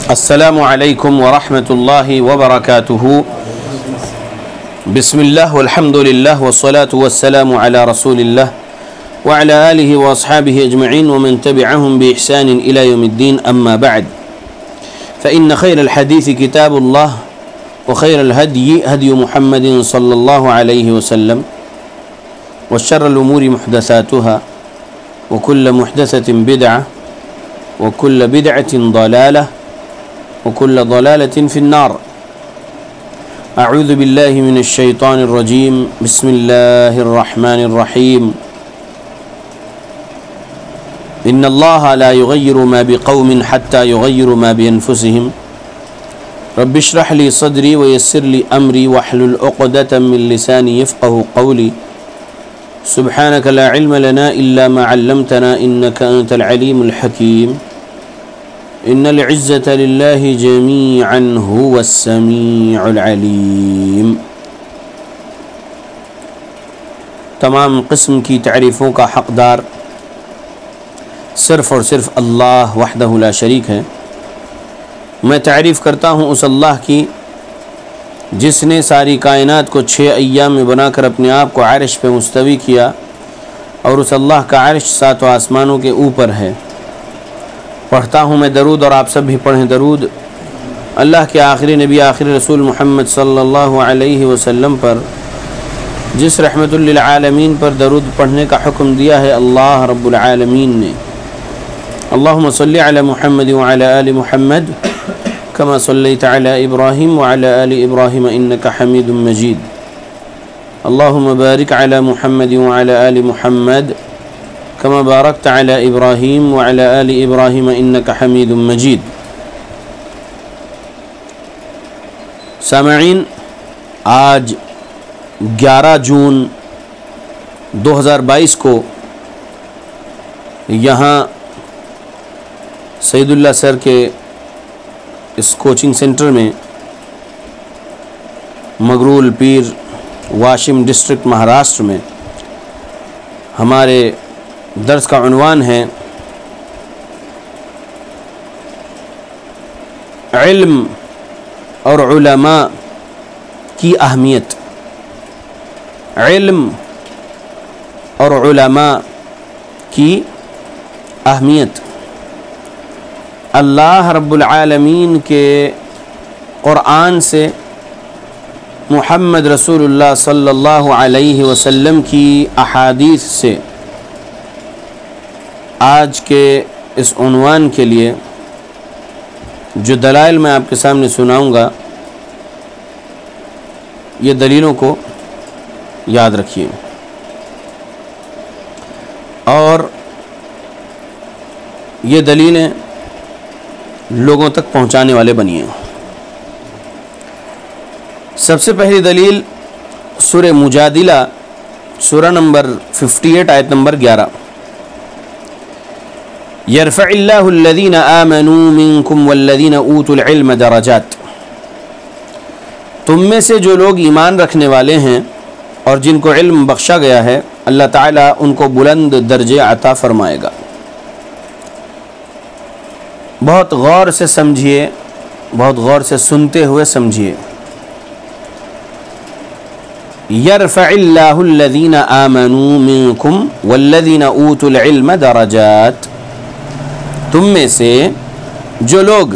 अस्सलामु अलैकुम वरहमतुल्लाहि वबरकातुहू। बिस्मिल्लाह वल्हम्दुलिल्लाह वस्सलातु वस्सलामु अला रसूलिल्लाह व अला आलिहि व अस्हाबिहि अजमईन व मन तबिअहुम बिइहसान इला यौमिद्दीन, अम्मा बअद, फ़इन्न खैरल हदीस किताबुल्लाह व खैरल हदयि हदयु मुहम्मदिन सल्लल्लाहु अलैहि वसल्लम व शर्रल उमूरि मुहदसातुहा व कुल्लु मुहदसतिन बिदअह व कुल्लु बिदअतिन ज़लालह व कुल्लु ज़लालतिन फ़िन्नार। अऊज़ु बिल्लाहि मिनश शैतानिर रजीम। बिस्मिल्लाहिर रहमानिर रहीम। इन्नल्लाह ला युग़य्यिरु मा बिक़ौमिन हत्ता युग़य्यिरु मा बिअन्फुसिहिम। रब्बिश्रह ली सदरी व यस्सिर ली अमरी वहलुल उक़दतम मिन लिसानी यफ़क़हू क़ौली। सुब्हानक ला इल्म लना इल्ला मा अल्लमतना इन्नका अंतल अलीमुल हकीम। इन्नल इज़्ज़त लिल्लाहि जमीअन हुवस समीउल अलीम। तमाम किस्म की तारीफ़ों का हक़दार सिर्फ़ और सिर्फ अल्लाह वहदहु ला शरीक है। मैं तारीफ़ करता हूँ उस अल्लाह की जिसने सारी कायनात को 6 अय्याम में बनाकर अपने आप को अर्श पे मुस्तवी किया, और उस अल्लाह का अर्श 7 आसमानों के ऊपर है। पढ़ता हूँ मैं दरूद, और आप सब भी पढ़ें दरूद, अल्लाह के आखिरी नबी आखिरी रसूल मोहम्मद सल्लल्लाहु अलैहि वसल्लम पर, जिस रहमतुल लिल आलमीन पर दरूद पढ़ने का हुक्म दिया है अल्लाह रब्बुल आलमीन ने। अल्लाहुम्मा सल्लि अला मुहम्मद व अला आलि मुहम्मद कमा सल्लैत अला इब्राहीम व अला आलि इब्राहीम इन्नका हमीदुम मजीद। अल्लाहुम्मा बारिक अला मुहम्मद व अला आलि मुहम्मद कमा बारकत अला इब्राहीम व अला आलि इब्राहीम इन्नका हमीदुम मजीद। सामईन, आज 11 जून 2022 को यहाँ सईदुल्लाह सर के इस कोचिंग सेंटर में मगरूल पीर, वाशिम डिस्ट्रिक्ट, महाराष्ट्र में हमारे दर्स का उन्वान है इल्म और उलमा की अहमियत। इल्म और उलमा की अहमियत। अल्लाह रब्बुल आलमीन के क़ुरआन से, मुहम्मद रसूलुल्लाह सल्लल्लाहु अलैहि वसल्लम की अहादीस से आज के इस उन्वान के लिए जो दलाइल मैं आपके सामने सुनाऊंगा, ये दलीलों को याद रखिए और ये दलीलें लोगों तक पहुंचाने वाले बनिए। सबसे पहली दलील सूरह मुजादिला, सूरह नंबर 58, आयत नंबर 11। यरफ़इल्लाहु अल्लज़ीना आमनू मिनकुम वल्लज़ीना ऊतुल इल्म दरजात। तुम में से जो लोग ईमान रखने वाले हैं और जिनको इल्म बख्शा गया है, अल्लाह ताला उनको बुलंद दर्जे अता फरमाएगा। बहुत गौर से समझिए, बहुत गौर से सुनते हुए समझिए। यरफ़इल्लाहु अल्लज़ीना आमनू मिनकुम वल्लज़ीना ऊतुल इल्म दरजात। तुम में से जो लोग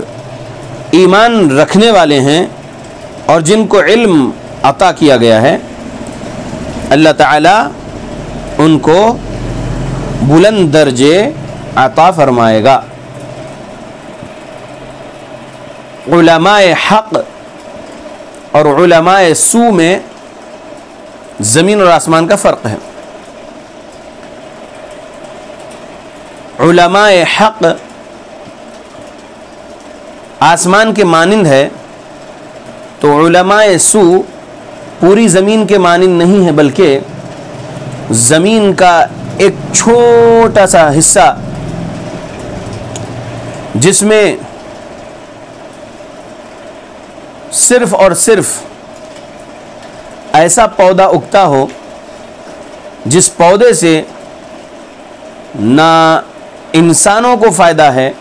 ईमान रखने वाले हैं और जिनको इल्म अता किया गया है, अल्लाह ताला उनको बुलंद दर्जे अता फरमाएगा। उलमाए हक़ और उलमाए सू में ज़मीन और आसमान का फ़र्क है। उलमाए हक़ आसमान के मानिंद है, तो उलमाए सू पूरी ज़मीन के मानिंद नहीं है, बल्कि ज़मीन का एक छोटा सा हिस्सा जिसमें सिर्फ और सिर्फ ऐसा पौधा उगता हो जिस पौधे से ना इंसानों को फ़ायदा है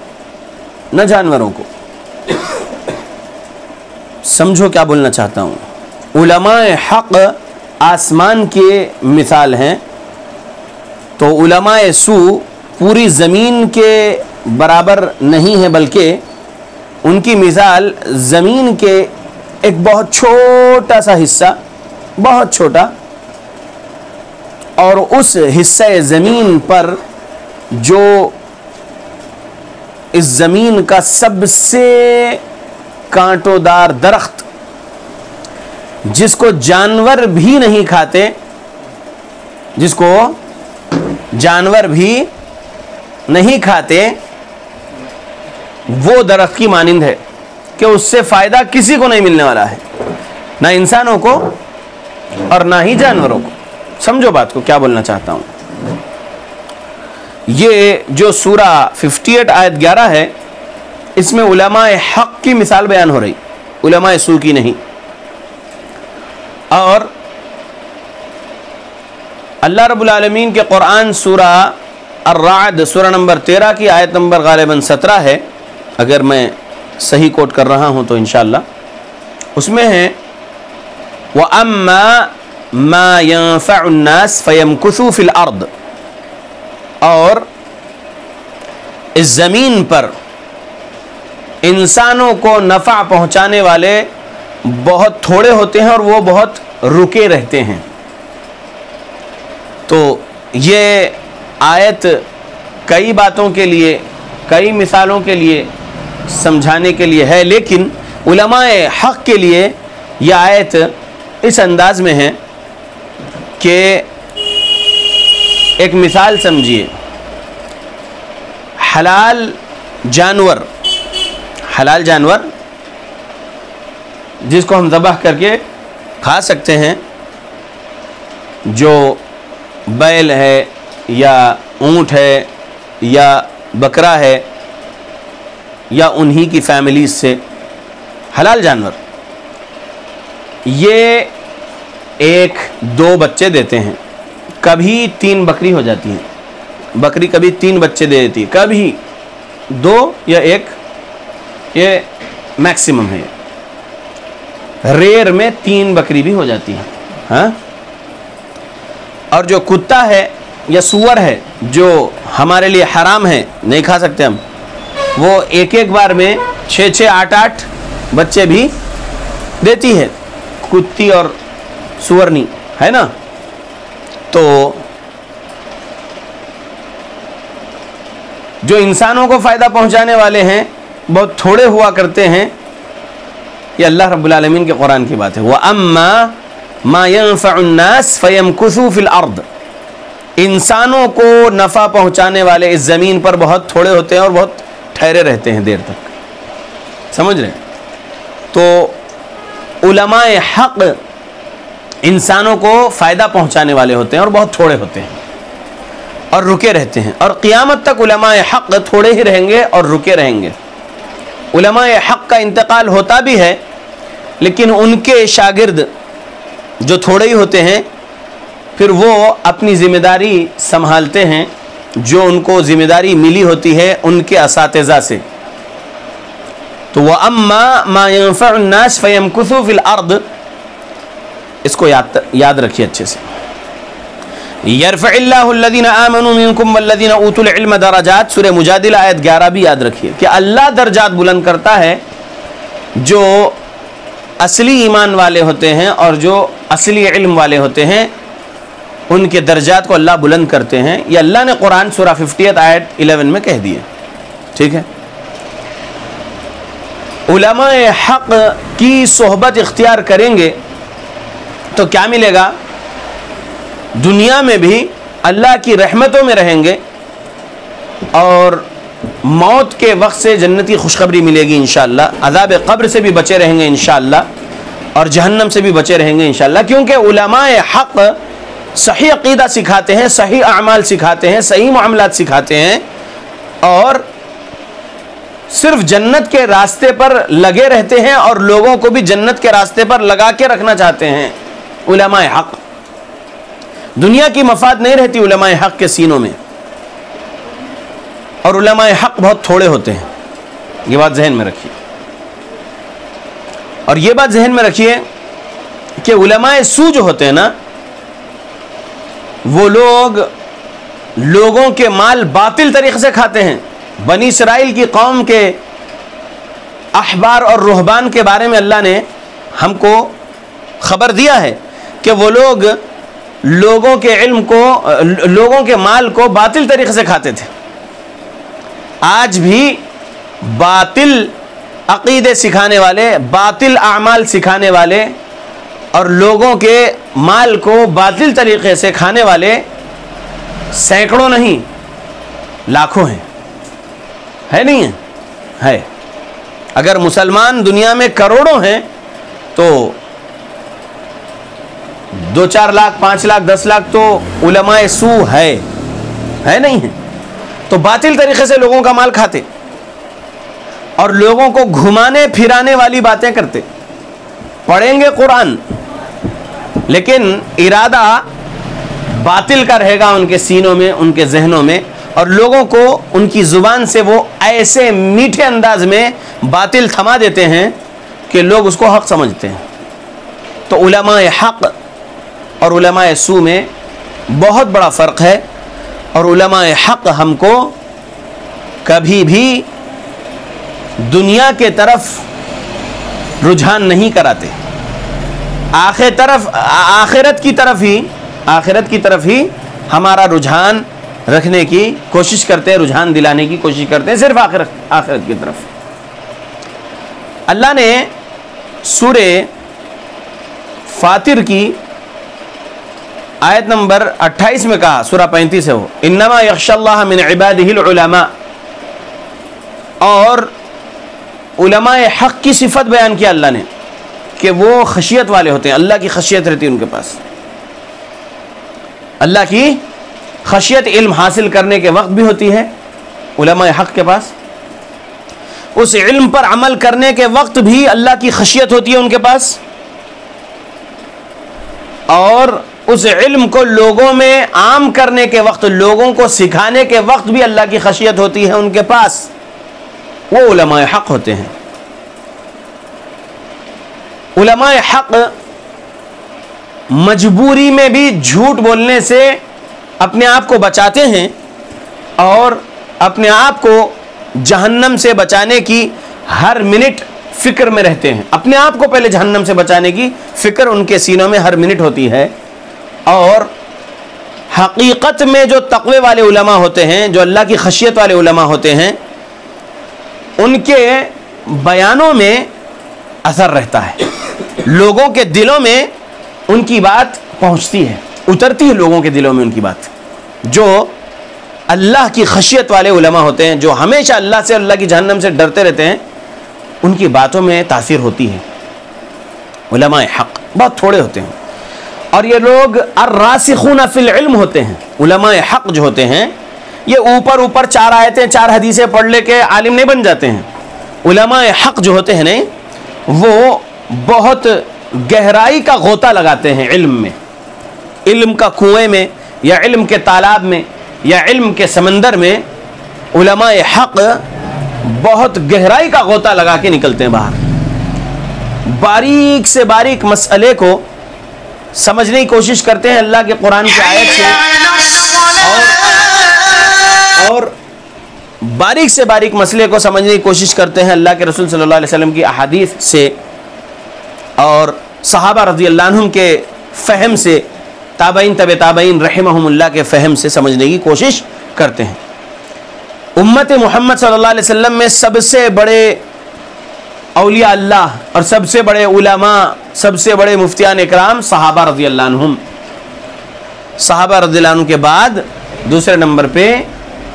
न जानवरों को, समझो क्या बोलना चाहता हूँ। उलमाए हक़ आसमान के मिसाल हैं, तो उलमाए सू पूरी ज़मीन के बराबर नहीं है, बल्कि उनकी मिसाल ज़मीन के एक बहुत छोटा सा हिस्सा, बहुत छोटा, और उस हिस्से ज़मीन पर जो इस ज़मीन का सबसे कांटोदार दरख्त, जिसको जानवर भी नहीं खाते, जिसको जानवर भी नहीं खाते, वो दरख्त की मानिंद है कि उससे फ़ायदा किसी को नहीं मिलने वाला है, ना इंसानों को और ना ही जानवरों को। समझो बात को, क्या बोलना चाहता हूँ। ये जो सूरा 58 आयत 11 है, इसमें उलमाए हक़ की मिसाल बयान हो रही, उलमाए सू की नहीं। और अल्लाह रब्बुल आलमीन के कुरान सूरा अर्राद सूरा नंबर 13 की आयत नंबर गालिबन 17 है, अगर मैं सही कोट कर रहा हूँ तो इंशाअल्लाह, उसमें है व अम्मा मा यंफ़उन्नास फ़यमकुसू फ़िल अर्द, और इस ज़मीन पर इंसानों को नफ़ा पहुँचाने वाले बहुत थोड़े होते हैं और वो बहुत रुके रहते हैं। तो ये आयत कई बातों के लिए, कई मिसालों के लिए समझाने के लिए है, लेकिन उलमाए हक़ के लिए यह आयत इस अंदाज में है कि एक मिसाल समझिए, हलाल जानवर जिसको हम ज़बह करके खा सकते हैं, जो बैल है या ऊँट है या बकरा है या उन्हीं की फैमिली से, हलाल जानवर, ये 1-2 बच्चे देते हैं, कभी 3 बकरी हो जाती है, बकरी कभी 3 बच्चे दे देती है, कभी 2 या 1, ये मैक्सिमम है। रेयर में 3 बकरी भी हो जाती है। हाँ, और जो कुत्ता है या सूअर है, जो हमारे लिए हराम है, नहीं खा सकते हम, वो एक बार में 6-6, 8-8 बच्चे भी देती है, कुत्ती और सूअरनी, है ना। तो जो इंसानों को फ़ायदा पहुंचाने वाले हैं बहुत थोड़े हुआ करते हैं, ये अल्लाह रब्बुल आलमीन के कुरान की बात है। व अम्मा मा यंफ़उन्नास फ़यमकुसू फ़िल अर्द, इंसानों को नफ़ा पहुंचाने वाले इस ज़मीन पर बहुत थोड़े होते हैं और बहुत ठहरे रहते हैं देर तक। समझ रहे हैं? तो उलमाए हक़ इंसानों को फ़ायदा पहुंचाने वाले होते हैं और बहुत थोड़े होते हैं और रुके रहते हैं, और क़ियामत तक उलमाए हक़ थोड़े ही रहेंगे और रुके रहेंगे। उलमाए हक़ का इंतकाल होता भी है, लेकिन उनके शागिर्द जो थोड़े ही होते हैं, फिर वो अपनी ज़िम्मेदारी संभालते हैं, जो उनको ज़िम्मेदारी मिली होती है उनके असातिज़ा से। तो वह अम्मा मा यंफ़उन्नास फ़यमकुसू फ़िल अर्द, इसको याद रखिए अच्छे से। यरफ़इल्लाहुल्लज़ीना आमनू मिनकुम वल्लज़ीना ऊतुल इल्म दरजात, सूरह मुजादिला आयत 11 भी याद रखिए कि अल्लाह दर्जात बुलंद करता है जो असली ईमान वाले होते हैं और जो असली इल्म वाले होते हैं, उनके दर्जात को अल्लाह बुलंद करते हैं। ये अल्लाह ने कुरान सूरा 58 आयत 11 में कह दिया। ठीक है, उलमाए हक़ की सोहबत इख्तियार करेंगे तो क्या मिलेगा? दुनिया में भी अल्लाह की रहमतों में रहेंगे और मौत के वक्त से जन्नती खुशखबरी मिलेगी इंशाअल्लाह। अज़ाब क़ब्र से भी बचे रहेंगे इंशाअल्लाह और जहन्नम से भी बचे रहेंगे इंशाअल्लाह, क्योंकि उलमाए हक़ सही अक़ीदा सिखाते हैं, सही अमाल सिखाते हैं, सही मामलात सिखाते हैं और सिर्फ जन्नत के रास्ते पर लगे रहते हैं और लोगों को भी जन्नत के रास्ते पर लगा के रखना चाहते हैं। उलमाए हक़, दुनिया की मफाद नहीं रहती उलमाए हक़ के सीनों में, और उलमाए हक़ बहुत थोड़े होते हैं। ये बात जहन में रखिए। और ये बात जहन में रखिए कि उलमाए सू जो होते हैं ना, वो लोगों के माल बातिल तरीके से खाते हैं। बनी इसराइल की कौम के अहबार और रुहबान के बारे में अल्लाह ने हमको खबर दिया है कि वो लोगों के इल्म को, लोगों के माल को बातिल तरीके से खाते थे। आज भी बातिल अकीदे सिखाने वाले, बातिल आमाल सिखाने वाले और लोगों के माल को बातिल तरीके से खाने वाले सैकड़ों नहीं लाखों हैं। है नहीं है? है। अगर मुसलमान दुनिया में करोड़ों हैं तो 2-4 लाख, 5 लाख, 10 लाख तो उलमाए सू है नहीं है? तो बातिल तरीके से लोगों का माल खाते और लोगों को घुमाने फिराने वाली बातें करते। पढ़ेंगे कुरान लेकिन इरादा बातिल का रहेगा उनके सीनों में, उनके जहनों में, और लोगों को उनकी जुबान से वो ऐसे मीठे अंदाज में बातिल थमा देते हैं कि लोग उसको हक समझते हैं। तो उलमाए हक और उलमाए सू में बहुत बड़ा फ़र्क है। और उलमाए हक हमको कभी भी दुनिया के तरफ रुझान नहीं कराते, आखिरत की तरफ ही हमारा रुझान रखने की कोशिश करते हैं, रुझान दिलाने की कोशिश करते हैं, सिर्फ आखिरत की तरफ। अल्लाह ने सूरे फातिर की आयत नंबर 28 में कहा, सूरा 35 है वो, इन्नमा यख्शल्लाह मिन इबादिहिल उलमा, और उलमाए हक की सिफत बयान किया अल्लाह ने कि वो खशियत वाले होते हैं, अल्लाह की खशियत रहती है उनके पास। अल्लाह की खशियत इल्म हासिल करने के वक्त भी होती है उलमाए हक के पास, उस इल्म पर अमल करने के वक्त भी अल्लाह की खशियत होती है उनके पास, और उस इल्म को लोगों में आम करने के वक्त, लोगों को सिखाने के वक्त भी अल्लाह की खशियत होती है उनके पास। वो उलमाए हक होते हैं। उलमाए हक मजबूरी में भी झूठ बोलने से अपने आप को बचाते हैं और अपने आप को जहन्नम से बचाने की हर मिनट फिक्र में रहते हैं। अपने आप को पहले जहन्नम से बचाने की फिक्र उनके सीनों में हर मिनट होती है। और हकीकत में जो तक़वे वाले उलमा होते हैं, जो अल्लाह की खशियत वाले उलमा होते हैं, उनके बयानों में असर रहता है, लोगों के दिलों में उनकी बात पहुंचती है, उतरती है लोगों के दिलों में उनकी बात। जो अल्लाह की खशियत वाले उलमा होते हैं, जो हमेशा अल्लाह से, अल्लाह की जहन्नम से डरते रहते हैं, उनकी बातों में तासीर होती है। उलमाए हक बहुत थोड़े होते हैं और ये लोग अर्रासिखून फिल इल्म होते हैं। उलमाए हक जो होते हैं ये ऊपर 4 आयतें 4 हदीसें पढ़ लेके आलिम नहीं बन जाते हैं। उलमाए हक जो होते हैं नहीं, वो बहुत गहराई का गोता लगाते हैं इल्म में, इल्म का कुएं में या इल्म के तालाब में या इल्म के समंदर में। उलमाए हक बहुत गहराई का गोता लगा के निकलते हैं बाहर, बारीक से बारीक मसले को समझने की कोशिश करते हैं अल्लाह के कुरान की आयत से, और बारीक से बारीक मसले को समझने की कोशिश करते हैं अल्लाह के रसूल सल्लल्लाहु अलैहि वसल्लम की अहादीस से और सहाबा रज़ी अल्लाह अन्हुम के फ़हम से, ताबईन तबे ताबईन रहमहुमुल्लाह के फ़हम से समझने की कोशिश करते हैं। उम्मत मोहम्मद सल्लल्लाहु अलैहि वसल्लम में सबसे बड़े औलिया अल्लाह और सबसे बड़े उलमा, सबसे बड़े मुफ्तियान इकराम सहाबा रज़ी अल्लाह अन्हुम। सहाबा रज़ी अल्लाह अन्हुम के बाद दूसरे नंबर पे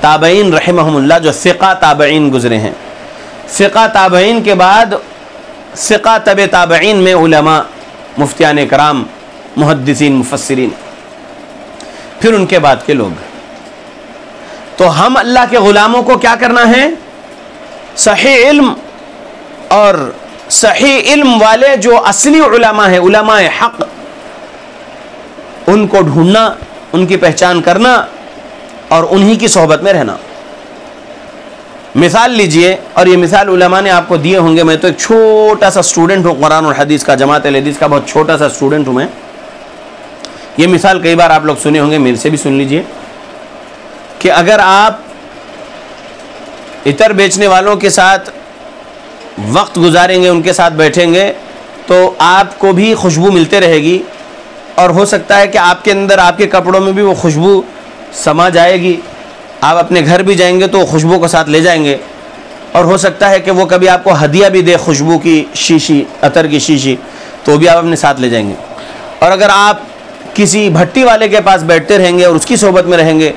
ताबईन रहमहुमुल्लाह, जो फ़िक़ा ताबईन गुज़रे हैं। फ़िक़ा ताबईन के बाद फ़िक़ा तबे ताबईन में उलमा, मुफ्तियान इकराम, मुहद्दिसीन, मुफस्सिरीन, फिर उनके बाद के लोग। तो हम अल्लाह के ग़ुलामों को क्या करना है? सही इल्म और सही इल्म वाले जो असली उलमा है, उलमाए हक, उनको ढूंढना, उनकी पहचान करना और उन्हीं की सोहबत में रहना। मिसाल लीजिए, और ये मिसाल उलमा ने आपको दिए होंगे। मैं तो एक छोटा सा स्टूडेंट हूँ कुरान और हदीस का, जमात अहले हदीस का बहुत छोटा सा स्टूडेंट हूँ मैं। ये मिसाल कई बार आप लोग सुने होंगे, मेरे से भी सुन लीजिए कि अगर आप इतर बेचने वालों के साथ वक्त गुजारेंगे, उनके साथ बैठेंगे, तो आपको भी खुशबू मिलते रहेगी, और हो सकता है कि आपके अंदर, आपके कपड़ों में भी वो खुशबू समा जाएगी। आप अपने घर भी जाएंगे तो खुशबू को साथ ले जाएंगे, और हो सकता है कि वो कभी आपको हदिया भी दे, खुशबू की शीशी, अतर की शीशी, तो भी आप अपने साथ ले जाएंगे। और अगर आप किसी भट्टी वाले के पास बैठते रहेंगे और उसकी सोबत में रहेंगे,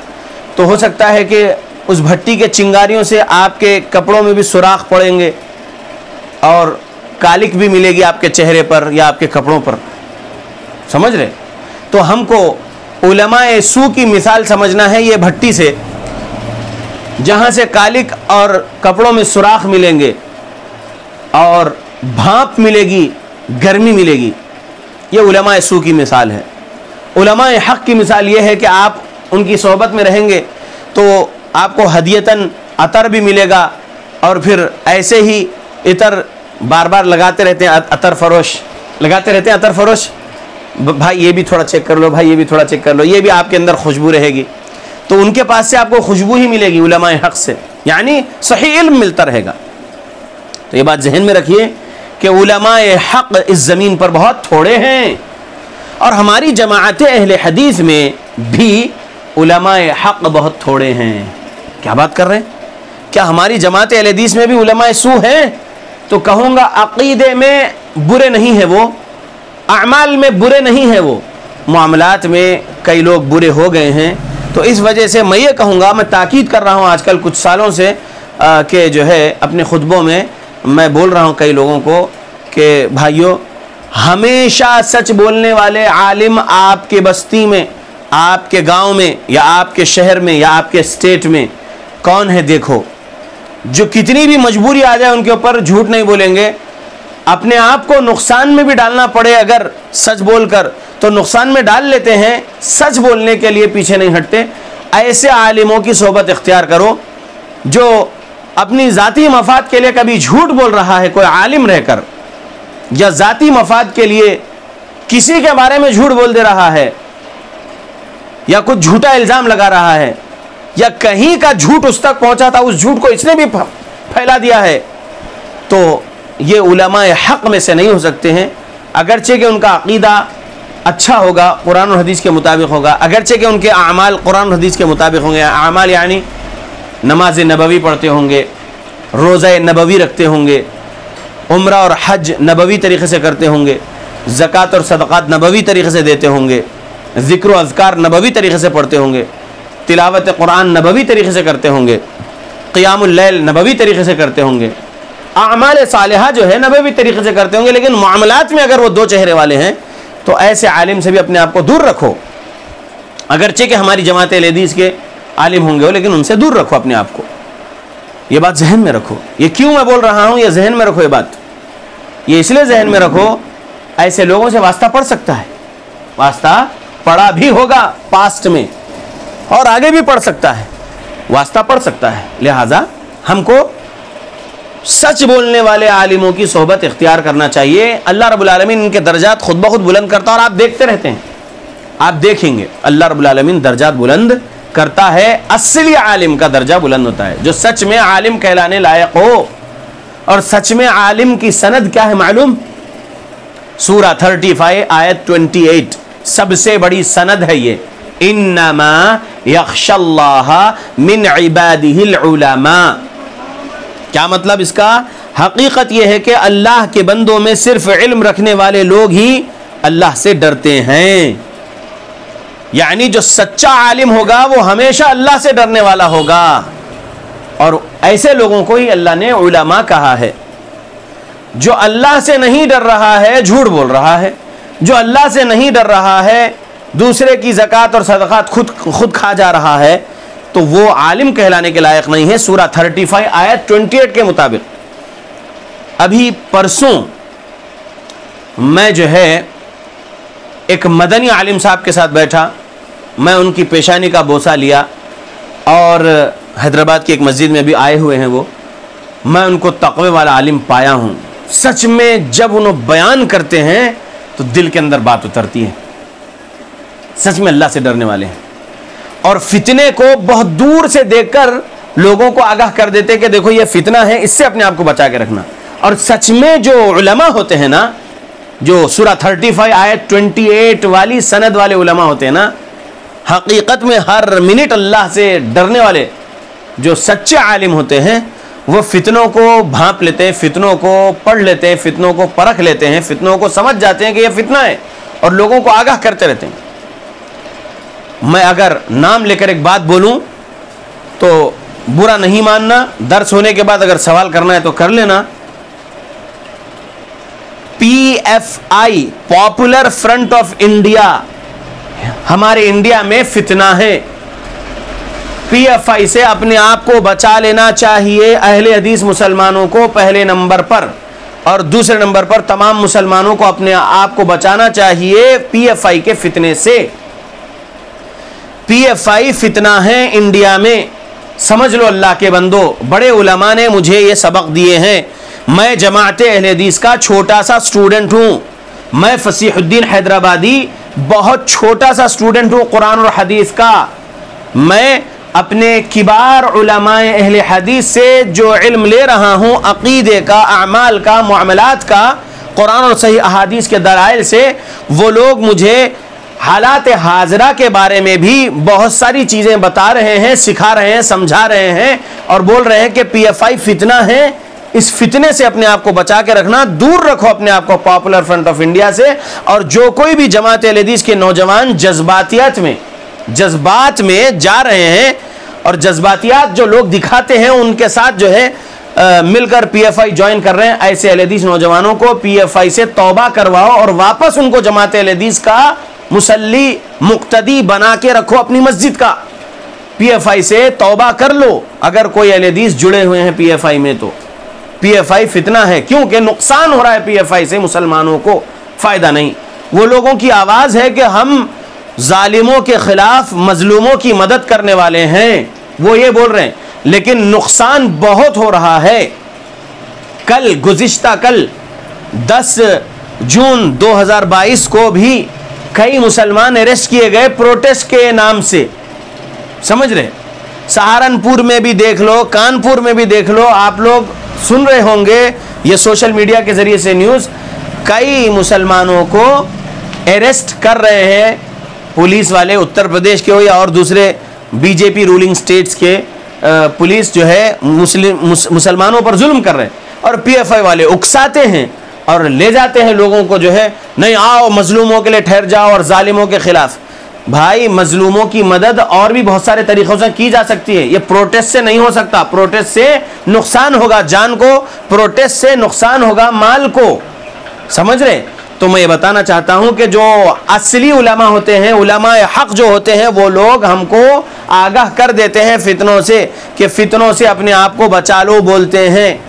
तो हो सकता है कि उस भट्टी के चिंगारियों से आपके कपड़ों में भी सुराख पड़ेंगे और कालिक भी मिलेगी आपके चेहरे पर या आपके कपड़ों पर। समझ रहे? तो हमको उलमाए सू की मिसाल समझना है ये भट्टी से, जहाँ से कालिक और कपड़ों में सुराख मिलेंगे और भाप मिलेगी, गर्मी मिलेगी। ये उलमाए सू की मिसाल है। उलमाए हक़ की मिसाल ये है कि आप उनकी सोहबत में रहेंगे तो आपको हदियतन अतर भी मिलेगा, और फिर ऐसे ही इतर बार बार लगाते रहते हैं, अतर फरोश लगाते रहते हैं, अतर फरोश, भाई ये भी थोड़ा चेक कर लो, भाई ये भी थोड़ा चेक कर लो, ये भी आपके अंदर खुशबू रहेगी। तो उनके पास से आपको खुशबू ही मिलेगी उलमाए हक़ से, यानी सही इल्म मिलता रहेगा। तो ये बात जहन में रखिए कि उलमाए हक़ इस ज़मीन पर बहुत थोड़े हैं, और हमारी जमाअत अहले हदीस में भी उलमाए हक़ बहुत थोड़े हैं। क्या बात कर रहे हैं? क्या हमारी जमात अहले हदीस में भी उलमाए सू हैं? तो कहूँगा अक़ीदे में बुरे नहीं है वो, अमाल में बुरे नहीं है वो, मामलात में कई लोग बुरे हो गए हैं। तो इस वजह से मैं ये कहूँगा, मैं ताकीद कर रहा हूँ आजकल कुछ सालों से कि जो है अपने खुतबों में मैं बोल रहा हूँ कई लोगों को कि भाइयों, हमेशा सच बोलने वाले आलिम आपके बस्ती में, आपके गांव में, या आपके शहर में, या आपके स्टेट में कौन है देखो, जो कितनी भी मजबूरी आ जाए उनके ऊपर झूठ नहीं बोलेंगे। अपने आप को नुकसान में भी डालना पड़े अगर सच बोलकर, तो नुकसान में डाल लेते हैं, सच बोलने के लिए पीछे नहीं हटते। ऐसे आलिमों की सोबत इख्तियार करो जो अपनी ज़ाती मफाद के लिए कभी झूठ बोल रहा है, कोई आलिम रहकर, या ज़ाती मफाद के लिए किसी के बारे में झूठ बोल दे रहा है, या कुछ झूठा इल्ज़ाम लगा रहा है, या कहीं का झूठ उस तक पहुंचा था, उस झूठ को इसने भी फैला दिया है, तो ये उलमाए हक़ में से नहीं हो सकते हैं। अगरचे कि उनका अक़ीदा अच्छा होगा, कुरान और हदीस के मुताबिक होगा, अगरचे कि उनके आमाल कुरान और हदीस के मुताबिक होंगे। आमाल यानी नमाज नबवी पढ़ते होंगे, रोज़ा नबवी रखते होंगे, उम्रा और हज नबवी तरीक़े से करते होंगे, ज़कात और सदक़ात नबवी तरीक़े से देते होंगे, ज़िक्र अज़कार नबवी तरीक़े से पढ़ते होंगे, तिलावत कुरान नबवी तरीक़े से करते होंगे, क़ियामुल लैल नबवी तरीक़े से करते होंगे, आमाल सालिहा जो है नबवी तरीक़े से करते होंगे। लेकिन मामलात में अगर वो दो चेहरे वाले हैं तो ऐसे आलिम से भी अपने आप को दूर रखो। अगरचे कि हमारी जमात अहले हदीस के आलिम होंगे हो, लेकिन उनसे दूर रखो अपने आप को। ये बात जहन में रखो। ये क्यों मैं बोल रहा हूँ, ये जहन में रखो। ये बात ये इसलिए जहन में रखो, ऐसे लोगों से वास्ता पड़ सकता है, वास्ता पड़ा भी होगा पास्ट में और आगे भी पड़ सकता है, वास्ता पड़ सकता है। लिहाजा हमको सच बोलने वाले आलिमों की सोहबत इख्तियार करना चाहिए। अल्लाह रब्बुल आलमीन इनके दर्जात खुद ब खुद बुलंद करता है, और आप देखते रहते हैं, आप देखेंगे अल्लाह रब्बुल आलमीन दर्जात बुलंद करता है। असली आलिम का दर्जा बुलंद होता है, जो सच में आलिम कहलाने लायक हो। और सच में आलिम की सनद क्या है मालूम? सूरा 35 आयत 28 सबसे बड़ी सनद है ये। इन्नमा यख्शल्लाह मिन इबादिहिल उलमा। क्या मतलब इसका? हकीकत यह है कि अल्लाह के बंदों में सिर्फ इल्म रखने वाले लोग ही अल्लाह से डरते हैं। यानी जो सच्चा आलिम होगा वो हमेशा अल्लाह से डरने वाला होगा, और ऐसे लोगों को ही अल्लाह ने उलमा कहा है। जो अल्लाह से नहीं डर रहा है झूठ बोल रहा है, जो अल्लाह से नहीं डर रहा है दूसरे की ज़कात और सदक़ात खुद खा जा रहा है, तो वो आलिम कहलाने के लायक नहीं है। सूरा 35 आयत 28 के मुताबिक। अभी परसों मैं जो है एक मदनी आलिम साहब के साथ बैठा, मैं उनकी पेशानी का बोसा लिया, और हैदराबाद की एक मस्जिद में भी आए हुए हैं वो। मैं उनको तक़वे वाला आलिम पाया हूँ। सच में जब उन्हें बयान करते हैं तो दिल के अंदर बात उतरती है, सच में अल्लाह से डरने वाले हैं और फितने को बहुत दूर से देखकर लोगों को आगाह कर देते कि देखो ये फितना है, इससे अपने आप को बचा के रखना। और सच में जो उलमा होते हैं ना, जो सूरा 35 आयत 28 वाली सनद वाले उलमा होते हैं ना, हकीकत में हर मिनट अल्लाह से डरने वाले जो सच्चे आलिम होते हैं, वो फितनों को भांप लेते हैं, फितनों को पढ़ लेते हैं, फितनों को परख लेते हैं, फितनों को समझ जाते हैं कि यह फितना है और लोगों को आगाह करते रहते हैं। मैं अगर नाम लेकर एक बात बोलूं तो बुरा नहीं मानना, दर्स होने के बाद अगर सवाल करना है तो कर लेना। PFI popular front of India, हमारे इंडिया में फितना है। PFI से अपने आप को बचा लेना चाहिए अहले हदीस मुसलमानों को पहले नंबर पर, और दूसरे नंबर पर तमाम मुसलमानों को अपने आप को बचाना चाहिए PFI के फितने से। PFI फितना है इंडिया में, समझ लो अल्लाह के बंदो। बड़े उलमा ने मुझे ये सबक दिए हैं। मैं जमात अहले हदीस का छोटा सा स्टूडेंट हूँ। मैं फसीहुद्दीन हैदराबादी बहुत छोटा सा स्टूडेंट हूँ कुरान और हदीस का। मैं अपने किबार उलमाए अहले हदीस से जो इल्म ले रहा हूँ अकीदे का, अमाल का, मुआमलात का, कुरान और सही अहादीस के दलाइल से, वो लोग मुझे हालात हाजरा के बारे में भी बहुत सारी चीज़ें बता रहे हैं, सिखा रहे हैं, समझा रहे हैं और बोल रहे हैं कि PFI फितना है। इस फितने से अपने आप को बचा के रखना, दूर रखो अपने आप को पॉपुलर फ्रंट ऑफ इंडिया से। और जो कोई भी जमात अहले हदीस के नौजवान जज्बात में जा रहे हैं और जज्बातियात जो लोग दिखाते हैं उनके साथ जो है मिलकर PFI ज्वाइन कर रहे हैं, ऐसे अहले हदीस नौजवानों को PFI से तौबा करवाओ और वापस उनको जमात अहले हदीस का मुसल्ली मुक्तदी बना के रखो अपनी मस्जिद का। PFI से तौबा कर लो अगर कोई अहले हदीस जुड़े हुए हैं PFI में, तो PFI फितना है, क्योंकि नुकसान हो रहा है PFI से, मुसलमानों को फायदा नहीं। वो लोगों की आवाज़ है कि हम जालिमों के खिलाफ मजलूमों की मदद करने वाले हैं, वो ये बोल रहे हैं, लेकिन नुकसान बहुत हो रहा है। गुज़िश्ता कल 10 जून 2022 को भी कई मुसलमान अरेस्ट किए गए प्रोटेस्ट के नाम से, समझ रहे। सहारनपुर में भी देख लो, कानपुर में भी देख लो, आप लोग सुन रहे होंगे ये सोशल मीडिया के जरिए से न्यूज़, कई मुसलमानों को अरेस्ट कर रहे हैं पुलिस वाले, उत्तर प्रदेश के हो या और दूसरे बीजेपी रूलिंग स्टेट्स के पुलिस जो है मुसलमानों पर जुल्म कर रहे हैं। और PFI वाले उकसाते हैं और ले जाते हैं लोगों को, जो है नहीं आओ मजलूमों के लिए ठहर जाओ और जालिमों के खिलाफ। भाई मजलूमों की मदद और भी बहुत सारे तरीक़ों से की जा सकती है, ये प्रोटेस्ट से नहीं हो सकता। प्रोटेस्ट से नुकसान होगा जान को, प्रोटेस्ट से नुकसान होगा माल को, समझ रहे। तो मैं ये बताना चाहता हूं कि जो असली उलमा होते हैं, उलमाए हक जो होते हैं, वो लोग हमको आगाह कर देते हैं फितनों से, कि फितनों से अपने आप को बचा लो बोलते हैं,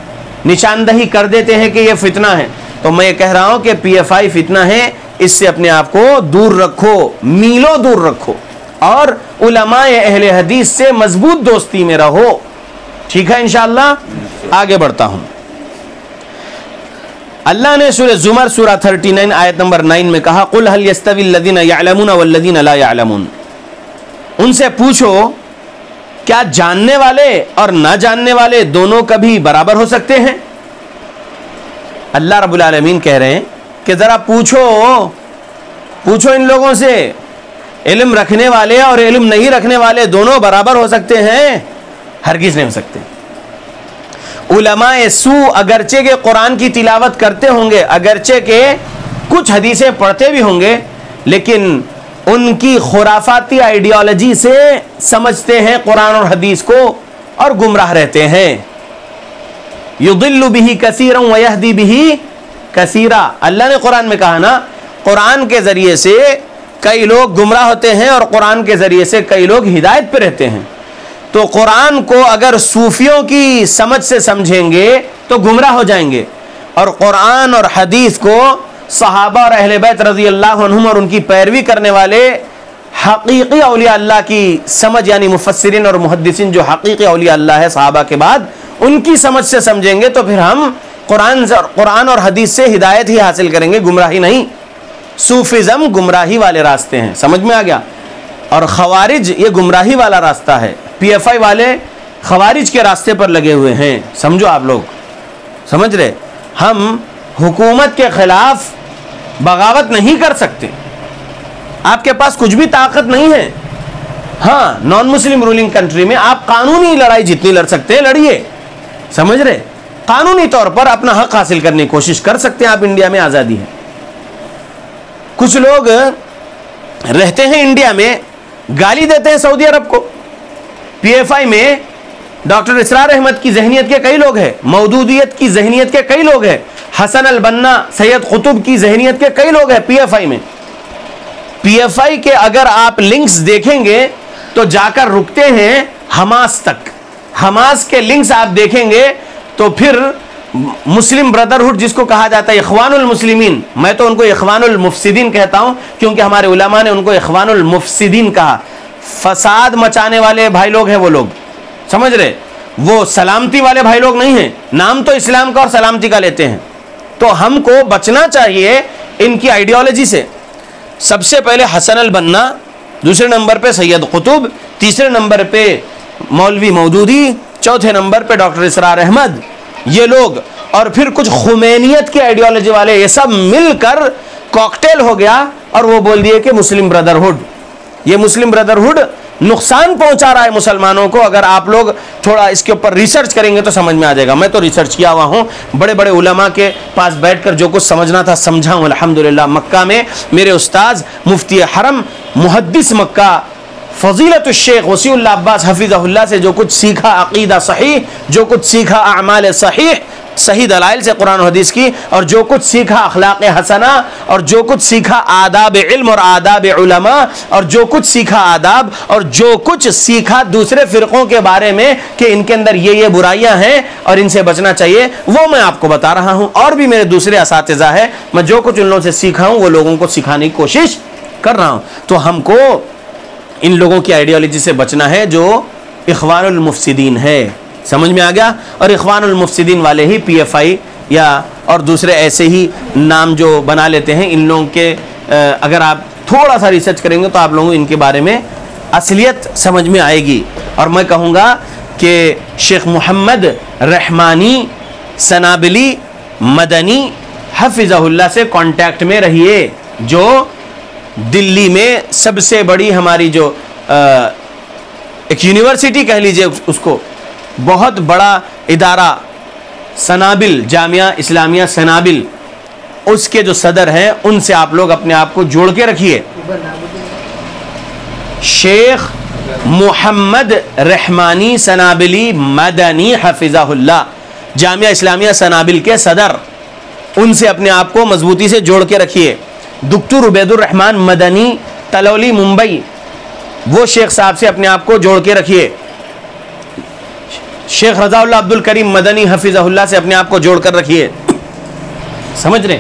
निशानदही कर देते हैं कि ये फितना है। तो मैं ये कह रहा हूं कि PFI फितना है, इससे अपने आप को दूर रखो, मीलों दूर रखो और उलमाए अहले हदीस से मजबूत दोस्ती में रहो। ठीक है, इंशाअल्लाह आगे बढ़ता हूं। अल्लाह ने सूरह ज़ुमर सूरा 39 आयत नंबर 9 में कहा, कुल हल यस्तवी लदीना यअलमूना वल्लदीना ला यअलमून। उनसे पूछो क्या जानने वाले और ना जानने वाले दोनों कभी बराबर हो सकते हैं? अल्लाह रब्बुल आलमीन कह रहे हैं कि ज़रा पूछो इन लोगों से, इल्म रखने वाले और इल्म नहीं रखने वाले दोनों बराबर हो सकते हैं? हरगिज़ नहीं हो सकते। उलमाए सू अगरचे के कुरान की तिलावत करते होंगे, अगरचे के कुछ हदीसें पढ़ते भी होंगे, लेकिन उनकी खुराफाती आइडियोलॉजी से समझते हैं कुरान और हदीस को और गुमराह रहते हैं। युदिल्लु बिही कसीरन व यहदी बिही कसीरा। अल्लाह ने कुरान में कहा ना, कुरान के ज़रिए से कई लोग गुमराह होते हैं और कुरान के ज़रिए से कई लोग हिदायत पे रहते हैं। तो कुरान को अगर सूफियों की समझ से समझेंगे तो गुमराह हो जाएंगे, और कुरान और हदीस को सहाबा और अहले बैत रज़ी अल्लाह अन्हुम और उनकी पैरवी करने वाले हकीकी औलिया अल्लाह की समझ, यानी मुफस्सिरीन और मुहद्दिसीन जो हकीकी औलिया अल्लाह है सहाबा के बाद, उनकी समझ से समझेंगे तो फिर हम कुरान और हदीस से हिदायत ही हासिल करेंगे, गुमराही नहीं। सूफिज़म गुमराही वाले रास्ते हैं, समझ में आ गया। और खवारिज ये गुमराही वाला रास्ता है। PFI वाले खवारिज के रास्ते पर लगे हुए हैं, समझो आप लोग, समझ रहे। हम हुकूमत के खिलाफ बगावत नहीं कर सकते, आपके पास कुछ भी ताकत नहीं है। हाँ, नॉन मुस्लिम रूलिंग कंट्री में आप कानूनी लड़ाई जितनी लड़ सकते हैं लड़िए, समझ रहे। कानूनी तौर पर अपना हक हासिल करने की कोशिश कर सकते हैं आप, इंडिया में आज़ादी है। कुछ लोग रहते हैं इंडिया में, गाली देते हैं सऊदी अरब को। PFI में डॉक्टर इसरार अहमद की जहनियत के कई लोग हैं, मौदूदियत की जहनियत के कई लोग हैं, हसन अल बन्ना, सैयद कुतुब की जहनियत के कई लोग हैं PFI में। PFI के अगर आप लिंक्स देखेंगे तो जाकर रुकते हैं हमास तक। हमास के लिंक्स आप देखेंगे तो फिर मुस्लिम ब्रदरहुड जिसको कहा जाता है, इख्वानुल मुस्लिमीन, मैं तो उनको इख्वानुल मुफसिदीन कहता हूं क्योंकि हमारे उलमा ने उनको इख्वानुल मुफसिदीन कहा। फसाद मचाने वाले भाई लोग हैं वो लोग, समझ रहे। वो सलामती वाले भाई लोग नहीं हैं, नाम तो इस्लाम का और सलामती का लेते हैं। तो हमको बचना चाहिए इनकी आइडियोलॉजी से। सबसे पहले हसन अल बन्ना, दूसरे नंबर पे सैयद कुतुब, तीसरे नंबर पे मौलवी मौदूदी, चौथे नंबर पे डॉक्टर इसरार अहमद, ये लोग, और फिर कुछ खुमैनियत की आइडियोलॉजी वाले, ये सब मिलकर कॉकटेल हो गया और वो बोल दिए कि मुस्लिम ब्रदरहुड। ये मुस्लिम ब्रदरहुड नुकसान पहुंचा रहा है मुसलमानों को। अगर आप लोग थोड़ा इसके ऊपर रिसर्च करेंगे तो समझ में आ जाएगा। मैं तो रिसर्च किया हुआ हूँ, बड़े बड़े उलमा के पास बैठकर जो कुछ समझना था समझा हूँ अल्हम्दुलिल्लाह। मक्का में मेरे उस्ताद मुफ्ती हरम मुहद्दिस मक्का फजीलतुल शेख वसीउल्लाह अब्बास हफिज़हुल्लाह से जो कुछ सीखा, अकीदा सही, जो कुछ सीखा अमाल सही, सही दलाइल से कुरान और हदीस की, और जो कुछ सीखा अखलाक हसना, और जो कुछ सीखा आदाब इल्म और आदाब उलमा, और जो कुछ सीखा आदाब, और जो कुछ सीखा दूसरे फिरकों के बारे में कि इनके अंदर ये बुराइयां हैं और इनसे बचना चाहिए, वो मैं आपको बता रहा हूं। और भी मेरे दूसरे असातिज़ा है, मैं जो कुछ उन लोगों से सीखा हूं वो लोगों को सिखाने की कोशिश कर रहा हूं। तो हमको इन लोगों की आइडियोलॉजी से बचना है जो इख्वानुल मुफसिदीन है, समझ में आ गया। और इख्वानुल मुफसिदीन वाले ही PFI या और दूसरे ऐसे ही नाम जो बना लेते हैं, इन लोगों के अगर आप थोड़ा सा रिसर्च करेंगे तो आप लोगों को इनके बारे में असलियत समझ में आएगी। और मैं कहूँगा कि शेख मोहम्मद रहमानी सनाबिली मदनी हफिज़हुल्लाह से कांटेक्ट में रहिए, जो दिल्ली में सबसे बड़ी हमारी जो एक यूनिवर्सिटी कह लीजिए उसको, बहुत बड़ा इदारा सनाबिल, जामिया इस्लामिया सनाबिल, उसके जो सदर हैं उनसे आप लोग अपने आप को जोड़ के रखिए। शेख मोहम्मद रहमानी सनाबिली मदनी हफिज़हुल्लाह, जामिया इस्लामिया सनाबिल के सदर, उनसे अपने आप को मजबूती से जोड़ के रखिए। डॉक्टर उबैदुर रहमान मदनी तलौली मुंबई, वो शेख साहब से अपने आप को जोड़ के रखिए। शेख रज़ाउल्लाह अब्दुल करीम मदनी हफिज़हुल्लाह से अपने आप को जोड़ कर रखिए, समझ रहे।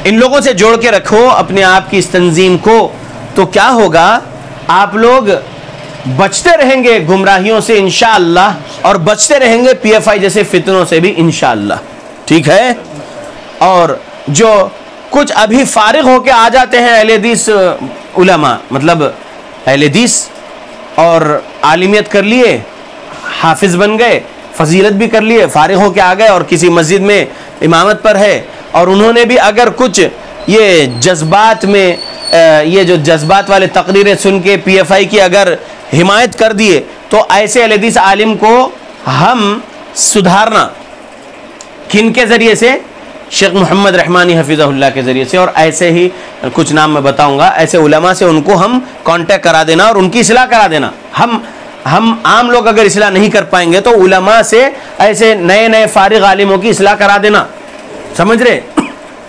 इन लोगों से जोड़ के रखो अपने आप की इस तंजीम को, तो क्या होगा, आप लोग बचते रहेंगे गुमराहियों से इंशाअल्लाह, और बचते रहेंगे PFI जैसे फितनों से भी इंशाअल्लाह, ठीक है। और जो कुछ अभी फारिग होके आ जाते हैं अहले हदीस उलमा, मतलब अहले हदीस और आलिमियत कर लिए, हाफिज़ बन गए, फजीलत भी कर लिए, फारिग होके आ गए और किसी मस्जिद में इमामत पर है, और उन्होंने भी अगर कुछ ये जज्बात में ये जो जज्बात वाले तकरीरें सुन के PFI की अगर हिमायत कर दिए, तो ऐसे अहले हदीस आलिम को हम सुधारना किन के ज़रिए से, शेख मोहम्मद रहमानी हफिज़हुल्लाह के ज़रिए से, और ऐसे ही कुछ नाम मैं बताऊंगा, ऐसे उलमा से उनको हम कांटेक्ट करा देना और उनकी इस्लाह करा देना। हम आम लोग अगर इस्लाह नहीं कर पाएंगे तो उलमा से ऐसे नए नए फारिग आलिमों की इस्लाह करा देना, समझ रहे।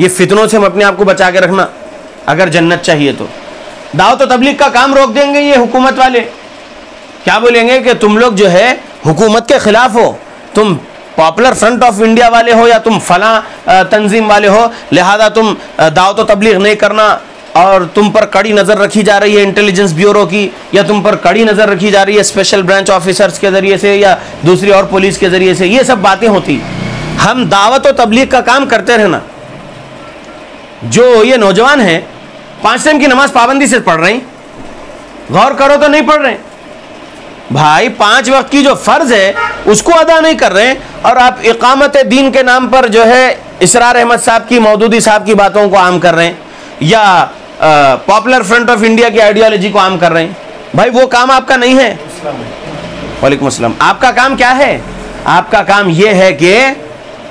ये फितनों से हम अपने आप को बचा के रखना, अगर जन्नत चाहिए तो। दावत और तबलीग का काम रोक देंगे ये हुकूमत वाले, क्या बोलेंगे कि तुम लोग जो है हुकूमत के खिलाफ हो, तुम पॉपुलर फ्रंट ऑफ इंडिया वाले हो या तुम फला तंजीम वाले हो, लिहाजा तुम दावत और तबलीग नहीं करना, और तुम पर कड़ी नज़र रखी जा रही है इंटेलिजेंस ब्यूरो की, या तुम पर कड़ी नज़र रखी जा रही है स्पेशल ब्रांच ऑफिसर्स के ज़रिए से या दूसरी और पुलिस के ज़रिए से, ये सब बातें होती। हम दावत और तबलीग का काम करते रहना। जो ये नौजवान हैं 5 टाइम की नमाज पाबंदी से पढ़ रहे हैं, गौर करो तो नहीं पढ़ रहे भाई। 5 वक्त की जो फ़र्ज है उसको अदा नहीं कर रहे हैं, और आप इकामत दीन के नाम पर जो है इसरार अहमद साहब की, मौदूदी साहब की बातों को आम कर रहे हैं, या पॉपुलर फ्रंट ऑफ इंडिया की आइडियोलॉजी को आम कर रहे हैं। भाई वो काम आपका नहीं है। वालेकुम अस्सलाम। आपका काम क्या है? आपका काम यह है कि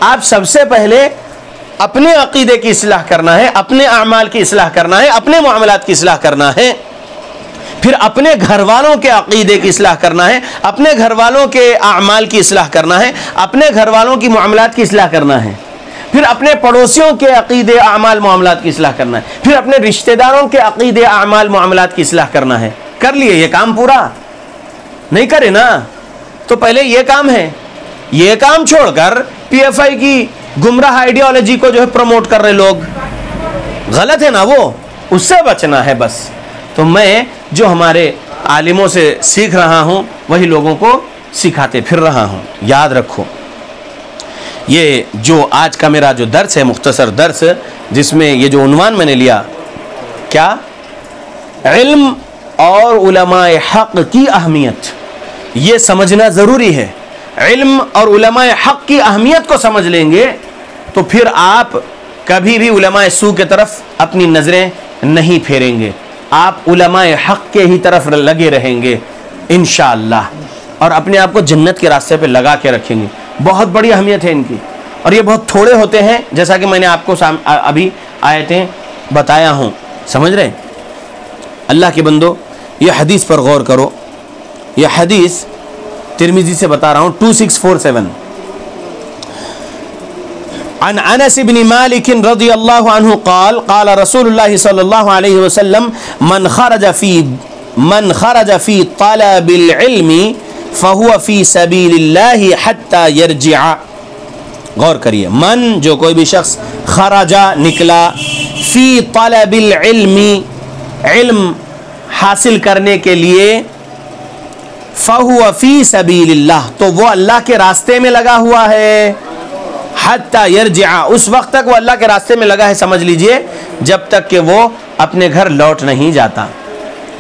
आप सबसे पहले अपने अकीदे की इस्लाह करना है, अपने अमाल की इस्लाह करना है, अपने मुआमलात की इस्लाह करना है, फिर अपने घर वालों के अकीदे की इस्लाह करना है, अपने घर वालों के अमाल की इस्लाह करना है, अपने घर वालों की मुआमलात की इस्लाह करना है, फिर अपने पड़ोसियों के अकीदे अमाल मुआमलात की इस्लाह करना है, फिर अपने रिश्तेदारों के अकीदे अमाल मुआमलात की इस्लाह करना है। कर लिए ये काम पूरा? नहीं करे ना, तो पहले ये काम है। ये काम छोड़कर PFI की गुमराह आइडियोलॉजी को जो है प्रमोट कर रहे लोग, गलत है ना, वो उससे बचना है बस। तो मैं जो हमारे आलिमों से सीख रहा हूं वही लोगों को सिखाते फिर रहा हूं। याद रखो, ये जो आज का मेरा जो दर्स है, मुख्तसर दर्स, जिसमें ये जो उन्वान मैंने लिया, क्या? इल्म और उलमाए हक़ की अहमियत, ये समझना ज़रूरी है। इल्म और उलमाए हक़ की अहमियत को समझ लेंगे तो फिर आप कभी भी उलमाए सू के तरफ अपनी नज़रें नहीं फेरेंगे, आप उलमाए हक़ के ही तरफ लगे रहेंगे इंशाअल्लाह, और अपने आप को जन्नत के रास्ते पे लगा के रखेंगे। बहुत बड़ी अहमियत है इनकी, और ये बहुत थोड़े होते हैं, जैसा कि मैंने आपको अभी आयतें बताया हूँ। समझ रहे? अल्लाह के बंदो, ये हदीस पर गौर करो। यह हदीस तिरमिज़ी से बता रहा हूँ, 2647। अन अनस इब्न मालिक रज़ियल्लाहु अन्हु क़ाल क़ाल रसूलुल्लाह सल्लल्लाहु अलैहि वसल्लम मन खरज फ़ी तलबिल इल्मी फ़हुव फ़ी सबीलिल्लाहि हत्ता यरजिअ। गौर करिए, मन जो कोई भी शख्स, खराजा निकला, फ़ी तलबिल इल्मी इल्म हासिल करने के लिए, फ़हुव फ़ी सबीलिल्लाह तो वो अल्लाह के रास्ते में लगा हुआ है, हत्ता यरजिअ उस वक्त तक वो अल्लाह के रास्ते में लगा है, समझ लीजिए जब तक कि वो अपने घर लौट नहीं जाता।